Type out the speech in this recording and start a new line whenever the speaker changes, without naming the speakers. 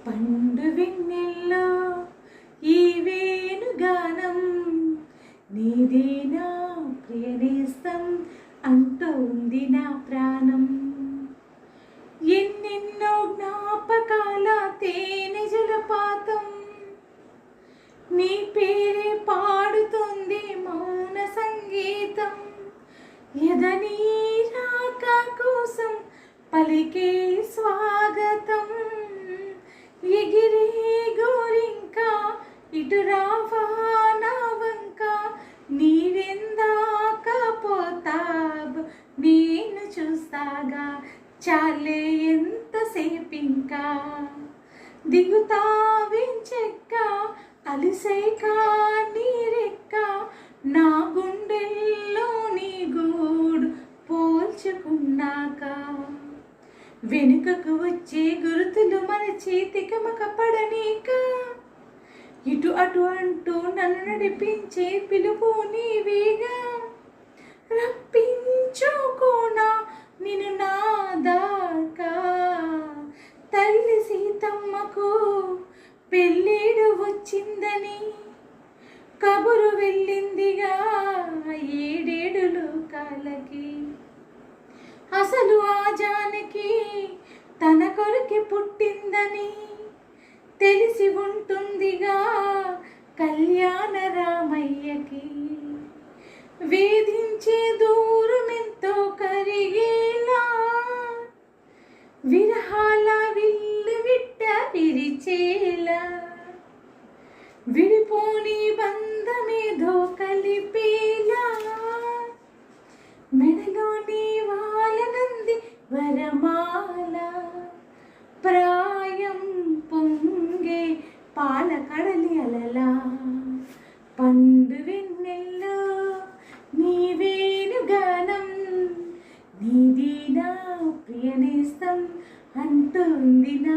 పండు వెన్నెల్లో ఈ వేణుగానం నీదేనా ప్రియనేస్తం అంటోంది నా ప్రాణం. ఎన్నెన్నో జ్ఞాపకాల తేనె జలపాతం నీ పేరే పాడుతుంది మౌన సంగీతం. ఎదని రాక కోసం పలికే స్వాగతం. ఎగిరే గోరింక ఇటు రావా నా వంక నీవెందాక పోతాబ్ నేను చూస్తాగా చాలే ఎంతసేపింకా దిగుతావించెక్క అలిసైక నీరెక్క నా గుండెల్లో నీ గూడు పోల్చుకున్నాక వెనుకకు వచ్చే గుర్తులు మన చేతికమక పడనీక ఇటు అటు అంటూ నన్ను నడిపించే పిలుపు నీవేగా. రప్పించుకోనా నిన్ను నాదాకా తల్లి సీతమ్మకు పెళ్ళేడు వచ్చిందని కబురు వెళ్ళిందిగా 7 లోకాలకి. అసలు ఆ జానకి తన కొడుకు పుట్టిందని తెలిసి ఉంటుందిగా కళ్యాణ రామయ్యకి. వేధించే దూరమెంతో కరిగేలా విరహాల విల్లు విట్ట విరిచేలా విడిపోని బంధమేదో కలిపేలా మెడలోని వాలనంది వరమాల ప్రాయం పొంగే పాల కడలి అలలా. పండు వెన్నెల్లో నీ వేణుగానం నీది నా ప్రియనేస్తం అంటుంది నా